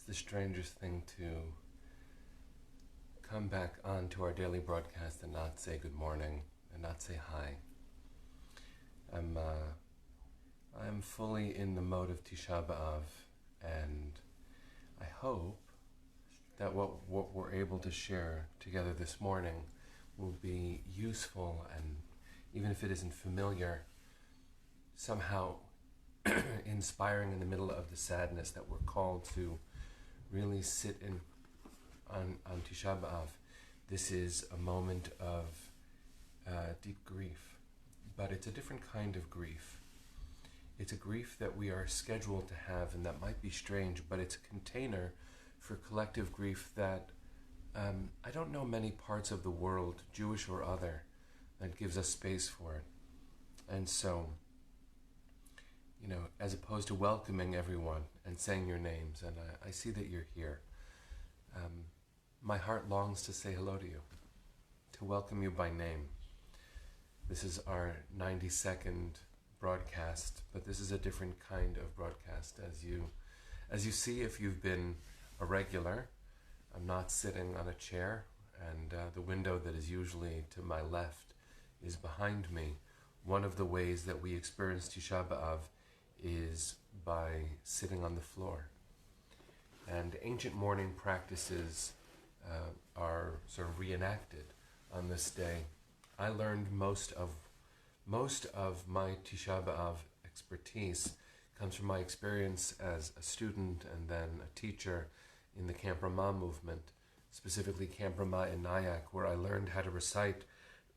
the strangest thing to come back onto our daily broadcast and not say good morning and not say hi. I'm fully in the mode of Tisha B'Av, and I hope that what we're able to share together this morning will be useful, and even if it isn't familiar, somehow inspiring in the middle of the sadness that we're called to really sit in on Tisha B'Av. This is a moment of deep grief, but it's a different kind of grief. It's a grief that we are scheduled to have, and that might be strange, but it's a container for collective grief that I don't know many parts of the world, Jewish or other, that gives us space for it. And so, as opposed to welcoming everyone and saying your names, and I see that you're here, my heart longs to say hello to you, to welcome you by name. This is our 90-second broadcast, but this is a different kind of broadcast. As you see, if you've been a regular, I'm not sitting on a chair, and the window that is usually to my left is behind me. One of the ways that we experience Tisha B'Av is by sitting on the floor. And ancient mourning practices are sort of reenacted on this day. I learned most of my Tisha B'Av expertise comes from my experience as a student and then a teacher in the Camp Ramah movement, specifically Camp Ramah in Nyack, where I learned how to recite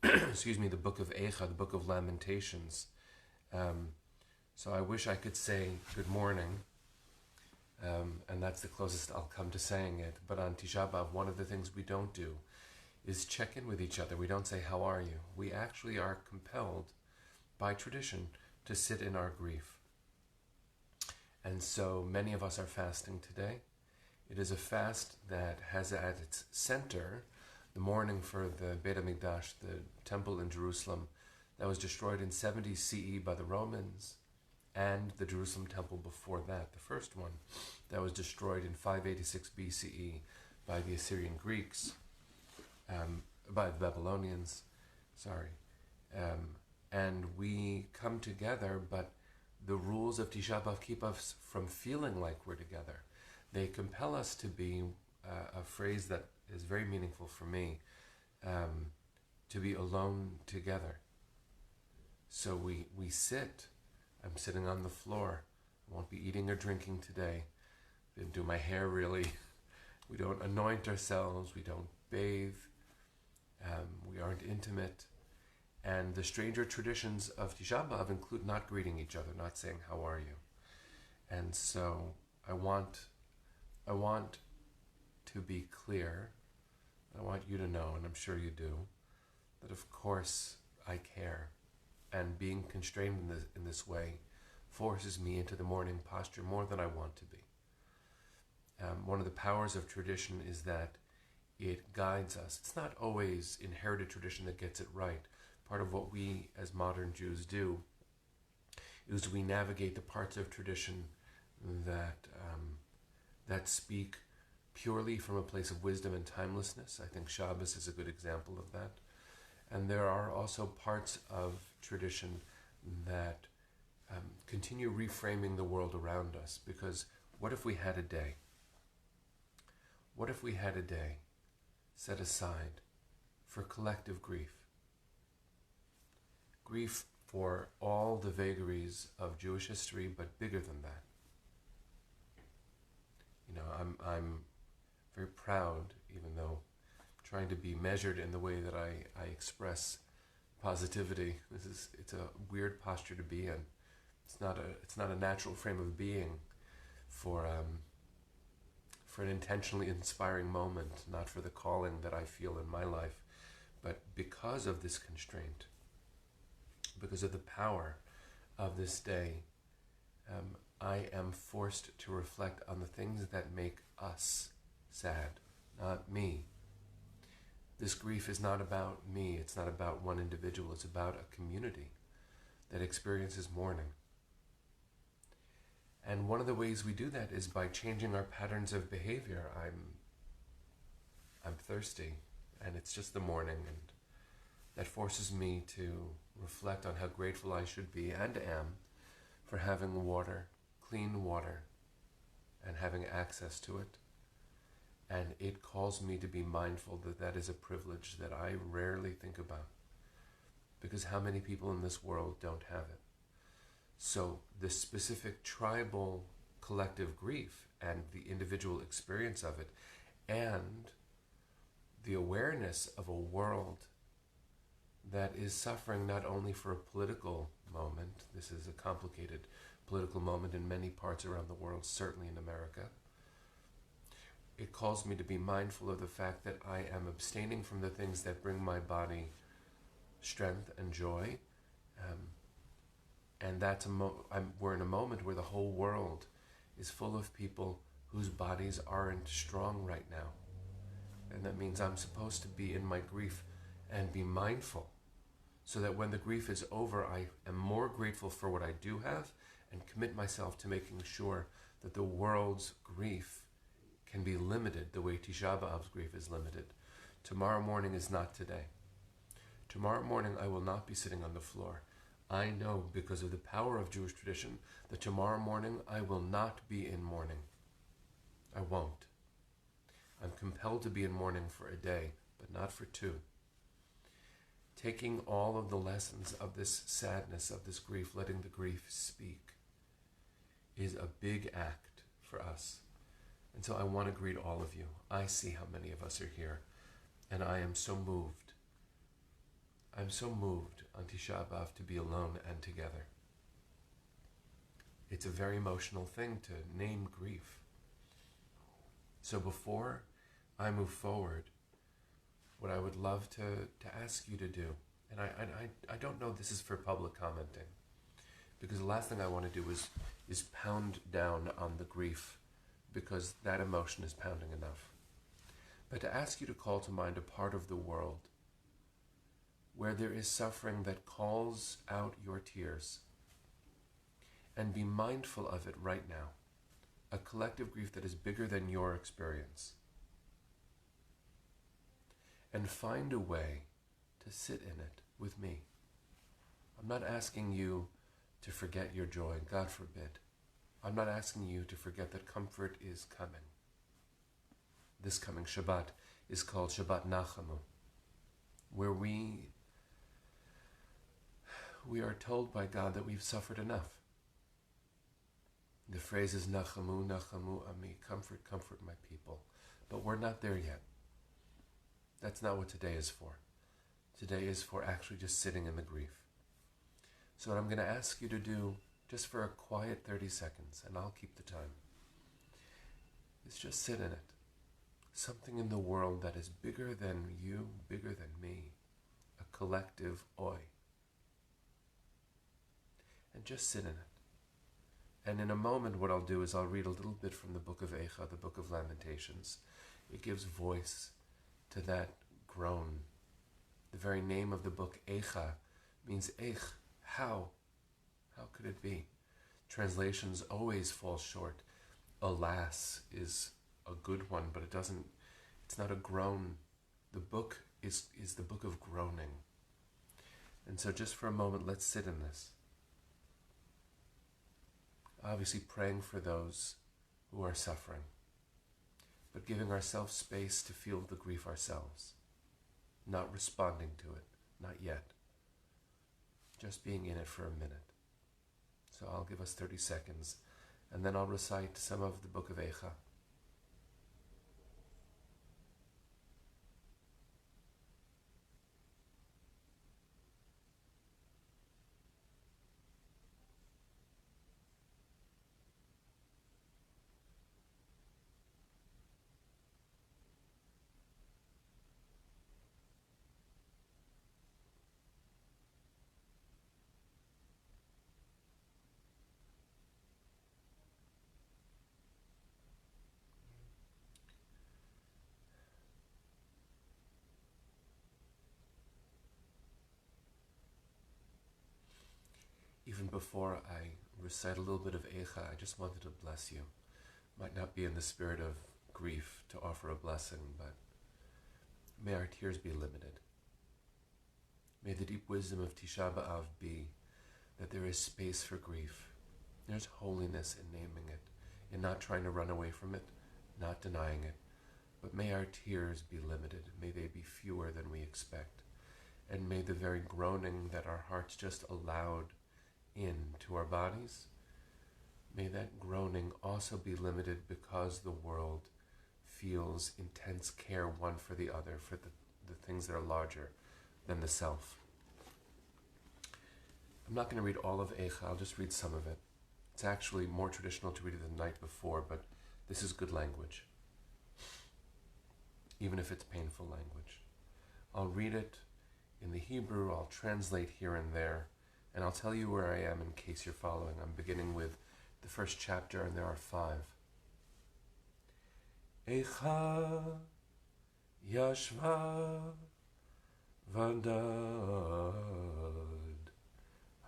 the book of Eicha, the book of Lamentations. So I wish I could say good morning, and that's the closest I'll come to saying it. But on Tisha B'Av, one of the things we don't do is check in with each other. We don't say, how are you? We actually are compelled by tradition to sit in our grief. And so many of us are fasting today. It is a fast that has at its center the mourning for the Beit HaMikdash, the temple in Jerusalem that was destroyed in 70 CE by the Romans, and the Jerusalem temple before that, the first one, that was destroyed in 586 BCE by the Assyrian Greeks, by the Babylonians, and we come together, but the rules of Tisha B'Av keep us from feeling like we're together. They compel us to be, a phrase that is very meaningful for me, to be alone together. So we sit. I'm sitting on the floor. I won't be eating or drinking today. Didn't do my hair really. We don't anoint ourselves. We don't bathe. We aren't intimate. And the stranger traditions of Tisha B'Av include not greeting each other, not saying, how are you? And so I want to be clear. I want you to know, and I'm sure you do, that of course I care. And being constrained in this way forces me into the mourning posture more than I want to be. One of the powers of tradition is that it guides us. It's not always inherited tradition that gets it right. Part of what we as modern Jews do is we navigate the parts of tradition that speak purely from a place of wisdom and timelessness. I think Shabbos is a good example of that. And there are also parts of tradition that continue reframing the world around us. Because what if we had a day? What if we had a day set aside for collective grief? Grief for all the vagaries of Jewish history, but bigger than that. I'm very proud, even though trying to be measured in the way that I express positivity. It's a weird posture to be in. It's not a natural frame of being for an intentionally inspiring moment, not for the calling that I feel in my life, but because of this constraint, because of the power of this day, I am forced to reflect on the things that make us sad, not me. This grief is not about me. It's not about one individual. It's about a community that experiences mourning. And one of the ways we do that is by changing our patterns of behavior. I'm thirsty, and it's just the morning, and that forces me to reflect on how grateful I should be and am for having water, clean water, and having access to it. And it calls me to be mindful that that is a privilege that I rarely think about, because how many people in this world don't have it? So the specific tribal collective grief and the individual experience of it, and the awareness of a world that is suffering not only for a political moment. This is a complicated political moment in many parts around the world, certainly in America. It calls me to be mindful of the fact that I am abstaining from the things that bring my body strength and joy. And that's we're in a moment where the whole world is full of people whose bodies aren't strong right now. And that means I'm supposed to be in my grief and be mindful, so that when the grief is over, I am more grateful for what I do have and commit myself to making sure that the world's grief can be limited the way Tisha B'Av's grief is limited. Tomorrow morning is not today. Tomorrow morning I will not be sitting on the floor. I know, because of the power of Jewish tradition, that tomorrow morning I will not be in mourning. I won't. I'm compelled to be in mourning for a day, but not for two. Taking all of the lessons of this sadness, of this grief, letting the grief speak, is a big act for us. And so I want to greet all of you. I see how many of us are here, and I am so moved. I'm so moved on Tisha B'Av to be alone and together. It's a very emotional thing to name grief. So before I move forward, what I would love to ask you to do, and I don't know this is for public commenting, because the last thing I want to do is pound down on the grief, because that emotion is pounding enough. But to ask you to call to mind a part of the world where there is suffering that calls out your tears, and be mindful of it right now. A collective grief that is bigger than your experience. And find a way to sit in it with me. I'm not asking you to forget your joy, God forbid. I'm not asking you to forget that comfort is coming. This coming Shabbat is called Shabbat Nachamu, where we are told by God that we've suffered enough. The phrase is Nachamu, Nachamu Ami, comfort, comfort my people. But we're not there yet. That's not what today is for. Today is for actually just sitting in the grief. So what I'm going to ask you to do, just for a quiet 30 seconds, and I'll keep the time, is just sit in it. Something in the world that is bigger than you, bigger than me. A collective oi. And just sit in it. And in a moment what I'll do is I'll read a little bit from the book of Eicha, the book of Lamentations. It gives voice to that groan. The very name of the book, Eicha, means Eich, how? How could it be? Translations always fall short. Alas is a good one, but it's not a groan. The book is the book of groaning. And so just for a moment, let's sit in this. Obviously praying for those who are suffering, but giving ourselves space to feel the grief ourselves, not responding to it, not yet, just being in it for a minute. So I'll give us 30 seconds, and then I'll recite some of the book of Eicha. before I recite a little bit of Eicha, I just wanted to bless you. Might not be in the spirit of grief to offer a blessing, but may our tears be limited. May the deep wisdom of Tisha B'Av be that there is space for grief. There's holiness in naming it, in not trying to run away from it, not denying it. But may our tears be limited. May they be fewer than we expect. And may the very groaning that our hearts just allowed into our bodies, may that groaning also be limited because the world feels intense care one for the other, for the things that are larger than the self. I'm not going to read all of Eicha, I'll just read some of it. It's actually more traditional to read it the night before, but this is good language, even if it's painful language. I'll read it in the Hebrew, I'll translate here and there, and I'll tell you where I am in case you're following. I'm beginning with the first chapter, and there are 5. Eicha yashva vadad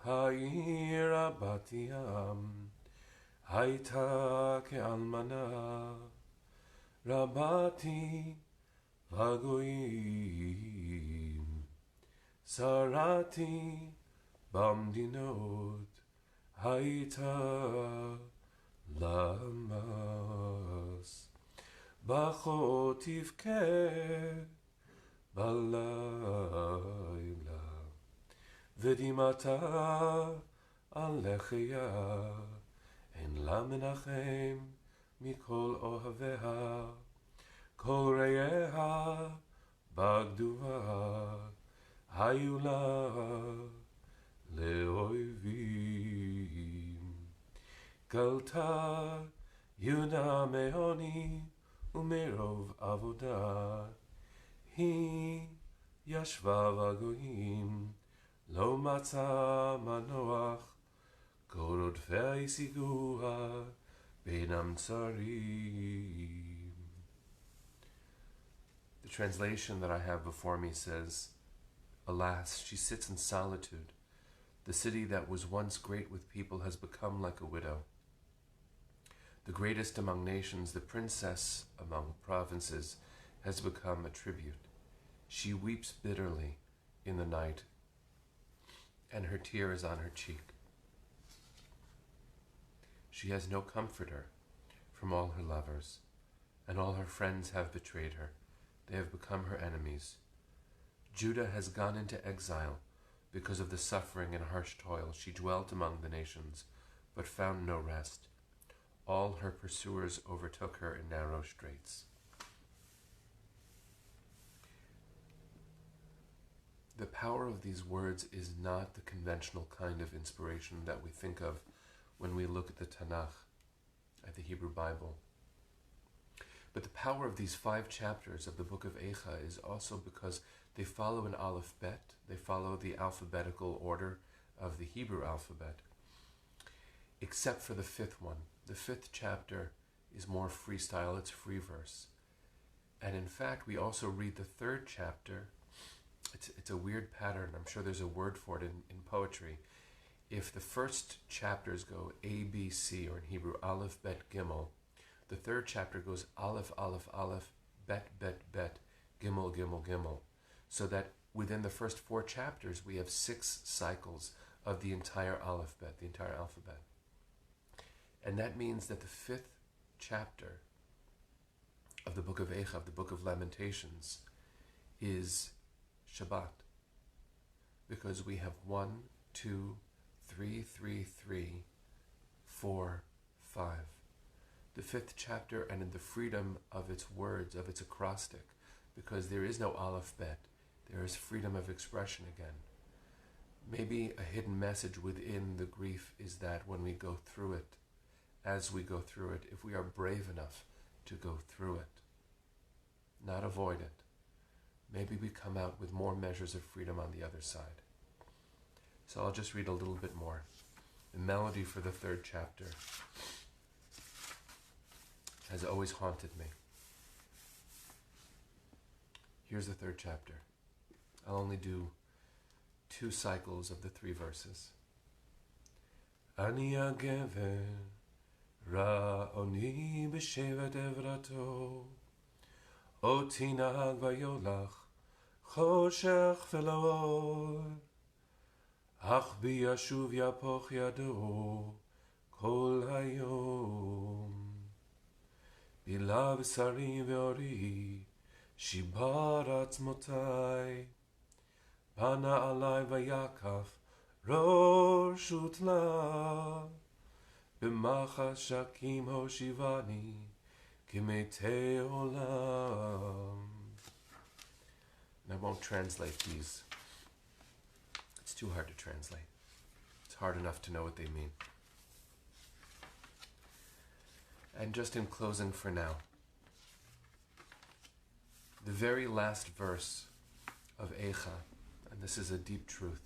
ha'ira bat yam hayta ke'almana rabati v'goyim sarati bamdinot hayta lamas bachot tivke balayla v'dimata alecheya en la menachem mikol ohaveha kol reyeha bagduva hayula leoivim galta yuna meoni umerov avodah hi yashva vagoyim lo matza manoach korod ve'isiguha benam tsarim. The translation that I have before me says, alas, she sits in solitude. The city that was once great with people has become like a widow. The greatest among nations, the princess among provinces, has become a tribute. She weeps bitterly in the night, and her tear is on her cheek. She has no comforter from all her lovers, and all her friends have betrayed her. They have become her enemies. Judah has gone into exile because of the suffering and harsh toil. She dwelt among the nations, but found no rest. All her pursuers overtook her in narrow straits. The power of these words is not the conventional kind of inspiration that we think of when we look at the Tanakh, at the Hebrew Bible. But the power of these 5 chapters of the book of Eicha is also because they follow an aleph bet. They follow the alphabetical order of the Hebrew alphabet, except for the 5th one. The 5th chapter is more freestyle, it's free verse. And in fact, we also read the 3rd chapter. It's a weird pattern. I'm sure there's a word for it in poetry. If the first chapters go A, B, C, or in Hebrew, Aleph, Bet, Gimel, the 3rd chapter goes Aleph, Aleph, Aleph, Bet, Bet, Bet, Gimel, Gimel, Gimel. So that within the first 4 chapters, we have 6 cycles of the entire Aleph, Bet, the entire alphabet. And that means that the 5th chapter of the book of Eicha, the book of Lamentations, is Shabbat. Because we have 1, 2, 3, 3, 3, 4, 5. The 5th chapter, and in the freedom of its words, of its acrostic, because there is no Aleph Bet, there is freedom of expression again. Maybe a hidden message within the grief is that when we go through it, as we go through it, if we are brave enough to go through it, not avoid it, maybe we come out with more measures of freedom on the other side. So I'll just read a little bit more. The melody for the 3rd chapter has always haunted me. Here's the 3rd chapter. I'll only do 2 cycles of the 3 verses. אני הגבר, רעוני בשבט עברתו, אותי נהג ויולך, חושך ולאור, אך בי ישוב יפוך ידו כל היום. בילה בשרי ואורי, שיבר עצמותי, פנה עלי ויקף ראש ותלה, במחשכים הושיבני כמתי עולם. And I won't translate these. It's too hard to translate. It's hard enough to know what they mean. And just in closing for now, the very last verse of Eicha, and this is a deep truth,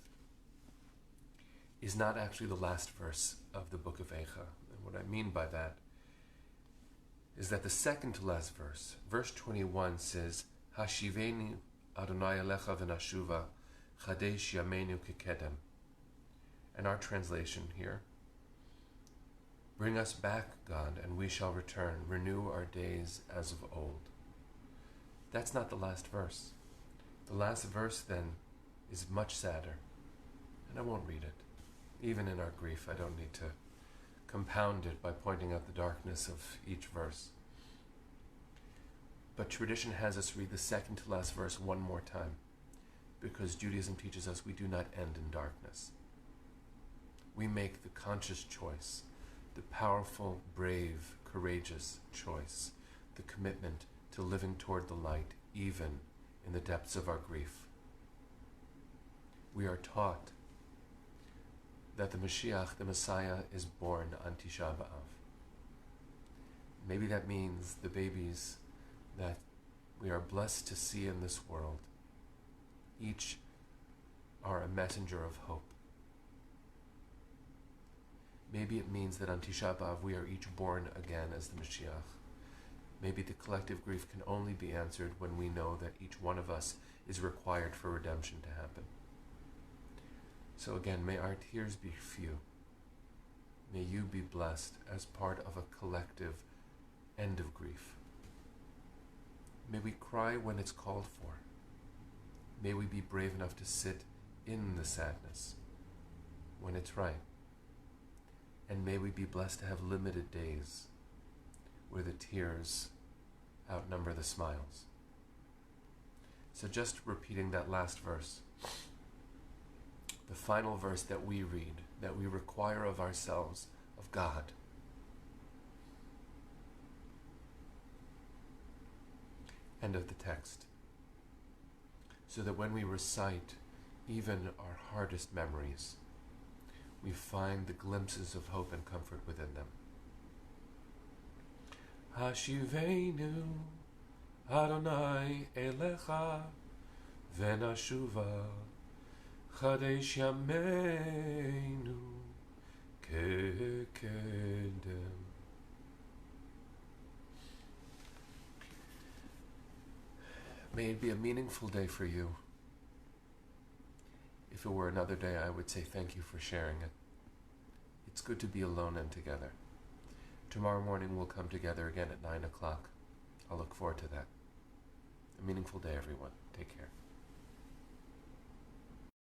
is not actually the last verse of the book of Eicha. And what I mean by that is that the second to last verse, verse 21, says, Hashiveni Adonai Elecha v'nashuva chadesh yameinu kekedem. And our translation here, bring us back, God, and we shall return. Renew our days as of old. That's not the last verse. The last verse, then, is much sadder. And I won't read it. Even in our grief, I don't need to compound it by pointing out the darkness of each verse. But tradition has us read the second to last verse one more time, because Judaism teaches us we do not end in darkness. We make the conscious choice, the powerful, brave, courageous choice, the commitment to living toward the light, even in the depths of our grief. We are taught that the Mashiach, the Messiah, is born on Tisha B'Av. Maybe that means the babies that we are blessed to see in this world, each are a messenger of hope. Maybe it means that on Tisha B'Av we are each born again as the Mashiach. Maybe the collective grief can only be answered when we know that each one of us is required for redemption to happen. So again, may our tears be few. May you be blessed as part of a collective end of grief. May we cry when it's called for. May we be brave enough to sit in the sadness when it's right. And may we be blessed to have limited days where the tears outnumber the smiles. So just repeating that last verse, the final verse that we read, that we require of ourselves, of God. End of the text. So that when we recite even our hardest memories, we find the glimpses of hope and comfort within them. Hashivenu Adonai Elecha v'nashuva chadesh yameinu kekedem. May it be a meaningful day for you. If it were another day, I would say thank you for sharing it. It's good to be alone and together. Tomorrow morning we'll come together again at 9 o'clock. I'll look forward to that. A meaningful day, everyone. Take care.